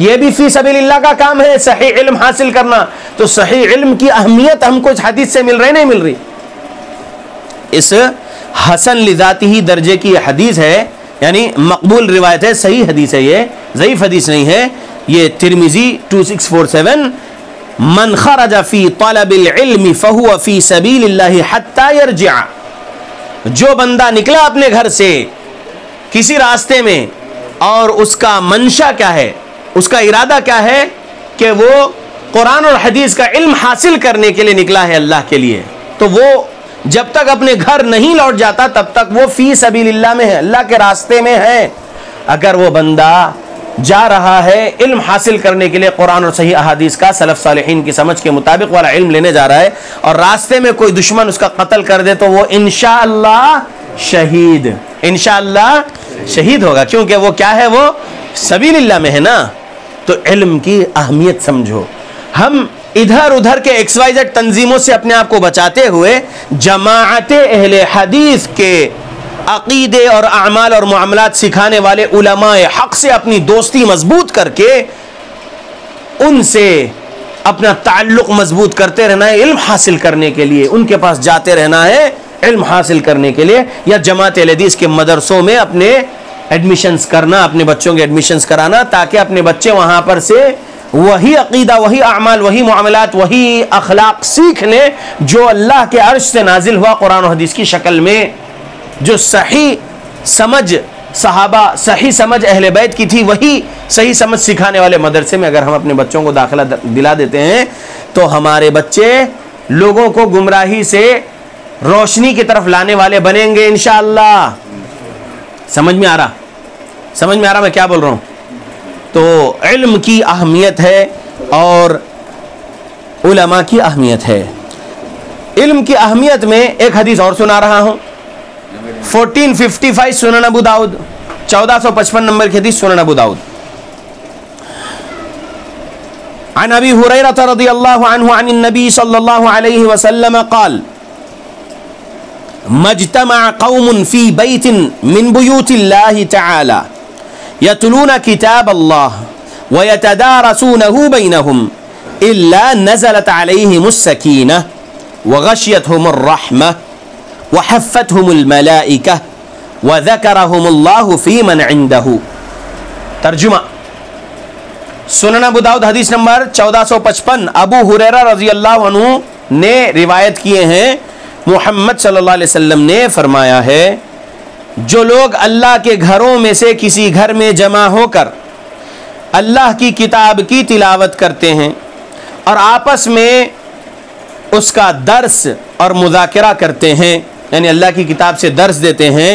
ये भी फ़ी सबीलिल्लाह का काम है, सही इल्म हासिल करना। तो सही इल्म की अहमियत हमको इस हदीस से मिल रही नहीं मिल रही? इस हसन लिज़ाती ही दर्जे की हदीस है, यानी मकबूल रिवायत है, सही हदीस है, ये ज़ईफ़ हदीस नहीं है। ये तिरमिज़ी 2647, मन खरज फ़ी तलबिल इल्मी फ़हुव फ़ी सबीलिल्लाहि हत्ता यरजिअ, जो बंदा निकला अपने घर से किसी रास्ते में और उसका मंशा क्या है, उसका इरादा क्या है कि वो कुरान और हदीस का इल्म हासिल करने के लिए निकला है अल्लाह के लिए, तो वो जब तक अपने घर नहीं लौट जाता तब तक वो फ़ी सबीलिल्लाह में है, अल्लाह के रास्ते में है। अगर वो बंदा जा रहा है इल्म हासिल करने के लिए, कुरान और सही अहादीस का सलफ सालिहीन की समझ के मुताबिक वाला इल्म लेने जा रहा है, और रास्ते में कोई दुश्मन उसका कत्ल कर दे, तो वो इंशाअल्लाह शहीद होगा, क्योंकि वो क्या है, वो सबीलिल्लाह में है ना। तो इल्म की अहमियत समझो। हम इधर उधर के XYZ तंजीमों से अपने आप को बचाते हुए जमाअते अहले हदीस के अकीदे और अमाल और मुआमलात सिखाने वाले उलमाए हक़ से अपनी दोस्ती मजबूत करके उनसे अपना ताल्लुक़ मजबूत करते रहना है, इल्म हासिल करने के लिए उनके पास जाते रहना है, इल्म हासिल करने के लिए, या जमात अहले हदीस के मदरसों में अपने एडमिशन्स करना, अपने बच्चों के एडमिशन्स कराना, ताकि अपने बच्चे वहाँ पर से वही अकीदा, वही अमाल, वही मुआमलात, वही अखलाक सीख लें जो अल्लाह के अर्श से नाजिल हुआ कुरान और हदीस की शक्ल में। जो सही समझ सहाबा, सही समझ अहले बैत की थी, वही सही समझ सिखाने वाले मदरसे में अगर हम अपने बच्चों को दाखिला दिला देते हैं तो हमारे बच्चे लोगों को गुमराही से रोशनी की तरफ लाने वाले बनेंगे इंशाअल्लाह। समझ में आ रहा मैं क्या बोल रहा हूँ? तो इल्म की अहमियत है और उलमा की अहमियत है। इल्म की अहमियत में एक हदीस और सुना रहा हूँ, 1455 सुनन अबू दाऊद, 1455 नंबर की हदीस सुनन अबू दाऊद। अन अबी हुरैरा रज़ियल्लाहु अन्हु अन नबी सल्लल्लाहु अलैहि वसल्लम क़ाल मज्तमा कौमुन फी बैतिन मिन बुयूतिल्लाहि तआला यतलूना किताब अल्लाह व यतदारसूनहु बैनहुम इल्ला नज़लत अलैहिमुस सकीनह व गशियतहुमुर रहमह व हफ़्फ़तहुमुल मलाइका व ज़करहुमुल्लाहु फी मन इंदहु। तर्जुमा। सुनन अबू दाऊद हदीस नंबर 1455 अबू हुरैरा रज़ियल्लाहु अन्हु ने रिवायत किए हैं, मुहम्मद सल्लल्लाहु अलैहि वसल्लम ने फरमाया है, जो लोग अल्लाह के घरों में से किसी घर में जमा होकर अल्लाह की किताब की तिलावत करते हैं और आपस में उसका दर्स और मुज़ाकरा करते हैं, यानी अल्लाह की किताब से दर्स देते हैं,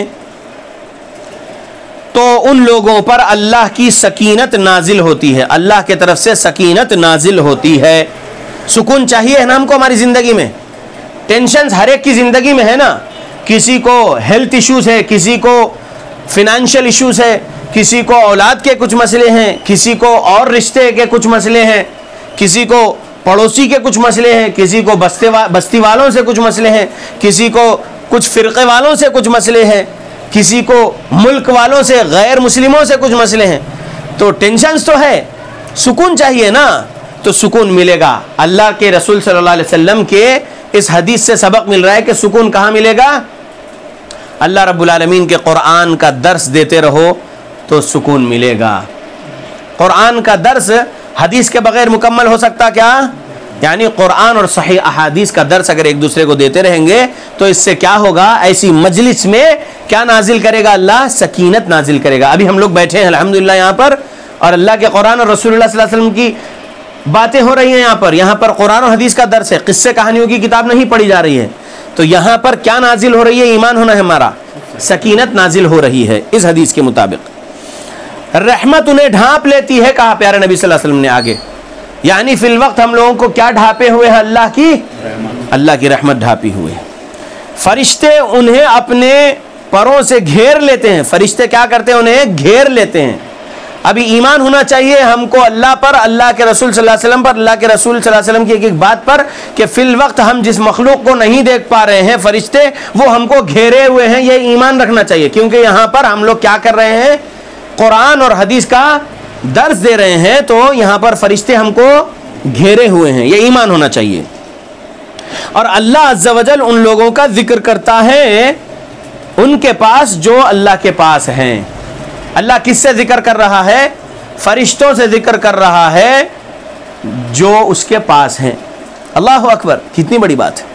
तो उन लोगों पर अल्लाह की सकीनत नाजिल होती है, अल्लाह के तरफ से सकीनत नाजिल होती है। सुकून चाहिए है ना हमको हमारी ज़िंदगी में। टेंशन हर एक की ज़िंदगी में है ना, किसी को हेल्थ इश्यूज़ है, किसी को फिनेंशियल इश्यूज़ है, किसी को औलाद के कुछ मसले हैं, किसी को और रिश्ते के कुछ मसले हैं, किसी को पड़ोसी के कुछ मसले हैं, किसी को बस्ती वालों से कुछ मसले हैं, किसी को कुछ फ़िरक़े वालों से कुछ मसले हैं, किसी को मुल्क वालों से गैर मुस्लिमों से कुछ मसले हैं। तो टेंशन्स तो है, सुकून चाहिए ना, तो सुकून मिलेगा। अल्लाह के रसूल सल्लल्लाहु अलैहि वसल्लम के इस हदीस से सबक मिल रहा है कि सुकून कहाँ मिलेगा। अल्लाह रब्बुल आलमीन के कुरान का दर्स देते रहो तो सुकून मिलेगा। कुरान का दर्स हदीस के बगैर मुकम्मल हो सकता क्या? यानी कुरान और सही अहादीस का दर्स अगर एक दूसरे को देते रहेंगे तो इससे क्या होगा, ऐसी मजलिस में क्या नाजिल करेगा अल्लाह? सकीनत नाजिल करेगा। अभी हम लोग बैठे हैं अल्हम्दुलिल्लाह यहाँ पर, और अल्लाह के कुरान और रसूलुल्लाह सल्लल्लाहु अलैहि वसल्लम की बातें हो रही हैं यहाँ पर कुरान और हदीस का दर्स है, किस्से कहानियों की किताब नहीं पढ़ी जा रही है। तो यहाँ पर क्या नाजिल हो रही है? ईमान होना है हमारा, सकीनत नाजिल हो रही है। इस हदीस के मुताबिक रहमत उन्हें ढांप लेती है, कहा प्यारे नबी सल्लल्लाहु अलैहि वसल्लम ने आगे, यानी फिल वक्त हम लोगों को क्या ढापे हुए हैं? अल्लाह की रहमत ढापी हुए है। फरिश्ते उन्हें अपने परों से घेर लेते हैं। फरिश्ते क्या करते हैं? उन्हें घेर लेते हैं। अभी ईमान होना चाहिए हमको अल्लाह पर, अल्लाह के रसूल सल्लल्लाहु अलैहि वसल्लम पर, अल्लाह के रसूल सल्लल्लाहु अलैहि वसल्लम की एक बात पर कि फिल वक्त हम जिस मखलूक को नहीं देख पा रहे हैं, फरिश्ते वो हमको घेरे हुए हैं, ये ईमान रखना चाहिए। क्योंकि यहाँ पर हम लोग क्या कर रहे हैं? कुरान और हदीस का दर्स दे रहे हैं, तो यहाँ पर फरिश्ते हमको घेरे हुए हैं, ये ईमान होना चाहिए। और अल्लाह अज़्ज़ा वजल उन लोगों का जिक्र करता है उनके पास जो अल्लाह के पास हैं। अल्लाह किससे जिक्र कर रहा है? फरिश्तों से जिक्र कर रहा है जो उसके पास हैं। अल्लाह अकबर, कितनी बड़ी बात है।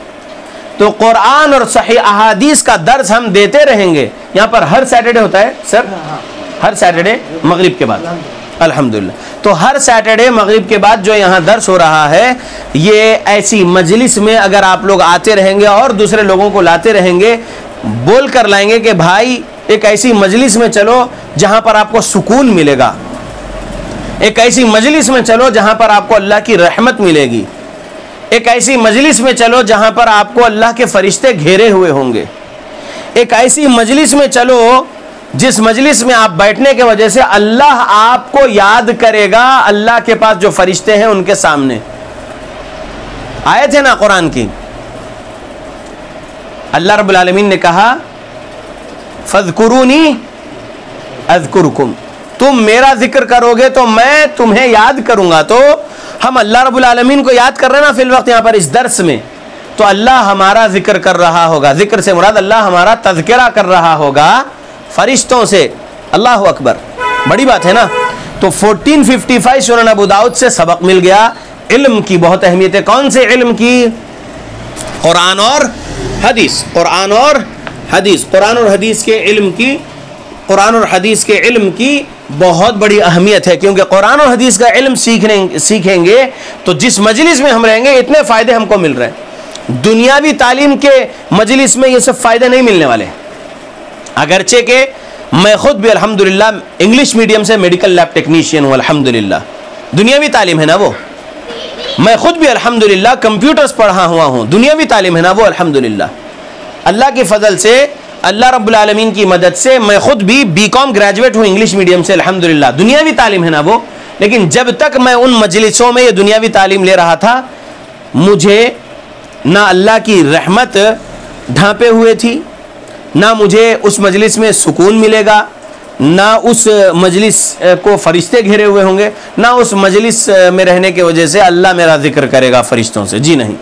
तो कुरान और सही अहादीस का दर्स हम देते रहेंगे। यहाँ पर हर सैटरडे होता है सर, हर सैटरडे मगरिब के बाद, अल्हम्दुलिल्लाह। तो हर सैटरडे मगरिब के बाद जो यहाँ दर्स हो रहा है, ये ऐसी मजलिस में अगर आप लोग आते रहेंगे और दूसरे लोगों को लाते रहेंगे, बोल कर लाएंगे कि भाई एक ऐसी मजलिस में चलो जहाँ पर आपको सुकून मिलेगा, एक ऐसी मजलिस में चलो जहाँ पर आपको अल्लाह की रहमत मिलेगी, एक ऐसी मजलिस में चलो जहाँ पर आपको अल्लाह के फरिश्ते घेरे हुए होंगे, एक ऐसी मजलिस में चलो जिस मजलिस में आप बैठने के वजह से अल्लाह आपको याद करेगा, अल्लाह के पास जो फरिश्ते हैं उनके सामने। आयत है ना कुरान की, अल्लाह रब्बुल आलमीन ने कहा फज़कुरूनी अज़कुरुकुम, तुम मेरा जिक्र करोगे तो मैं तुम्हें याद करूंगा। तो हम अल्लाह रब्बुल आलमीन को याद कर रहे हैं ना फिल वक्त यहाँ पर इस दर्स में, तो अल्लाह हमारा जिक्र कर रहा होगा। जिक्र से मुराद अल्लाह हमारा तज़किरा कर रहा होगा फरिश्तों से। अल्लाह अकबर, बड़ी बात है ना। तो 1455 सुनन अबू दाऊद से सबक मिल गया, इल्म की बहुत अहमियत है। कौन से इल्म की? कुरान और हदीस, कुरान और हदीस, कुरान और हदीस के इल्म की, कुरान और हदीस के इल्म की बहुत बड़ी अहमियत है। क्योंकि कुरान और हदीस का इल्म सीखेंगे तो जिस मजलिस में हम रहेंगे इतने फ़ायदे हमको मिल रहे हैं। दुनियावी तालीम के मजलिस में ये सब फ़ायदे नहीं मिलने वाले। अगरचे के मैं ख़ुद भी अल्हम्दुलिल्लाह इंग्लिश मीडियम से मेडिकल लैब टेक्नीशियन हूँ, अल्हम्दुलिल्लाह, दुनियावी तालीम है ना वो। मैं ख़ुद भी अल्हम्दुलिल्लाह कंप्यूटर्स पढ़ा हुआ हूँ, दुनियावी तालीम है ना वो, अल्हम्दुलिल्लाह। अल्लाह के फजल से अल्लाह रब्बुल आलमीन की मदद से मैं खुद भी बीकॉम ग्रेजुएट हूँ इंग्लिश मीडियम से अल्हम्दुलिल्लाह। दुनियावी तालीम है ना वो, लेकिन जब तक मैं उन मजलिसों में ये दुनियावी तालीम ले रहा था, मुझे ना अल्लाह की रहमत ढांपे हुए थी, ना मुझे उस मजलिस में सुकून मिलेगा, ना उस मजलिस को फरिश्ते घेरे हुए होंगे, ना उस मजलिस में रहने की वजह से अल्लाह मेरा जिक्र करेगा फरिश्तों से। जी नहीं,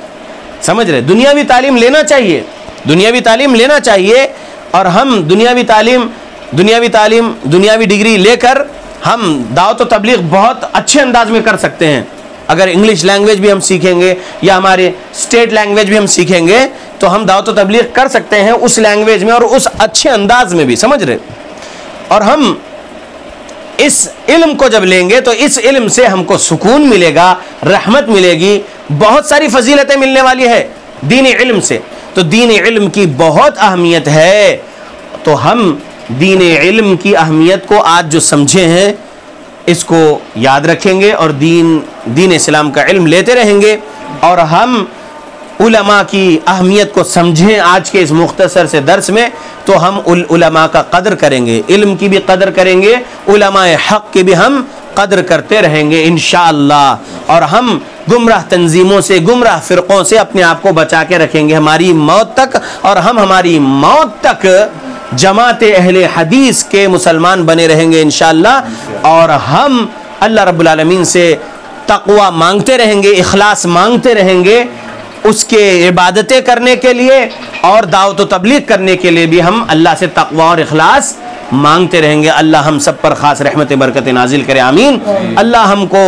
समझ रहे? दुनियावी तालीम लेना चाहिए, दुनियावी तालीम लेना चाहिए। और हम दुनियावी डिग्री लेकर हम दावत व तबलीग बहुत अच्छे अंदाज में कर सकते हैं। अगर इंग्लिश लैंग्वेज भी हम सीखेंगे या हमारे स्टेट लैंग्वेज भी हम सीखेंगे तो हम दावत व तबलीग कर सकते हैं उस लैंग्वेज में और उस अच्छे अंदाज में भी, समझ रहे? और हम इस इल्म को जब लेंगे तो इस इल्म से हमको सुकून मिलेगा, रहमत मिलेगी, बहुत सारी फजीलतें मिलने वाली है दीन इल्म से। तो दीन इल्म की बहुत अहमियत है। तो हम दीन इल्म की अहमियत को आज जो समझे हैं इसको याद रखेंगे और दीन इस्लाम का इल्म लेते रहेंगे और हम उलमा की अहमियत को समझें। आज के इस मुख्तसर से दर्स में तो हम उलमा का कदर करेंगे, इल्म की भी कदर करेंगे, उलमाए हक़ की भी हम कदर करते रहेंगे इंशाअल्लाह। और हम गुमराह तंजीमों से, गुमराह फ़िरक़ों से अपने आप को बचा के रखेंगे हमारी मौत तक। और हम हमारी मौत तक जमाते अहले हदीस के मुसलमान बने रहेंगे इंशाअल्लाह। और हम अल्लाह रब्बुल आलमीन से तक़वा मांगते रहेंगे, इखलास मांगते रहेंगे उसके इबादतें करने के लिए और दावत व तबलीग करने के लिए भी हम अल्लाह से तक़वा और इखलास मांगते रहेंगे। अल्लाह हम सब पर ख़ास रहमत बरकत नाजिल करे, आमीन। अल्लाह हमको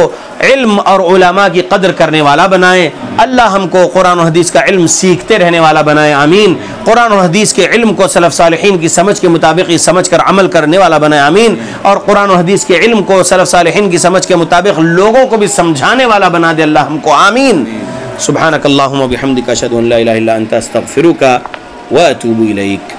इल्म और उलमा की कदर करने वाला बनाए। अल्लाह हमको कुरान और हदीस का इल्म सीखते रहने वाला बनाए, आमीन। कुरान और हदीस के इल्म को सलफ़ सालिहीन की समझ के मुताबिक ही समझ कर अमल करने वाला बनाए, आमीन। और कुरान और हदीस के इल्म को सलफ़ सालिहीन की समझ के मुताबिक लोगों को भी समझाने वाला बना दे अल्लाह हमको, आमीन। सुब्हानक अल्लाहुम्मा व बिहम्दिका अशहदु अन ला इलाहा इल्ला अंता अस्तगफिरुका व अतूबु इलैक।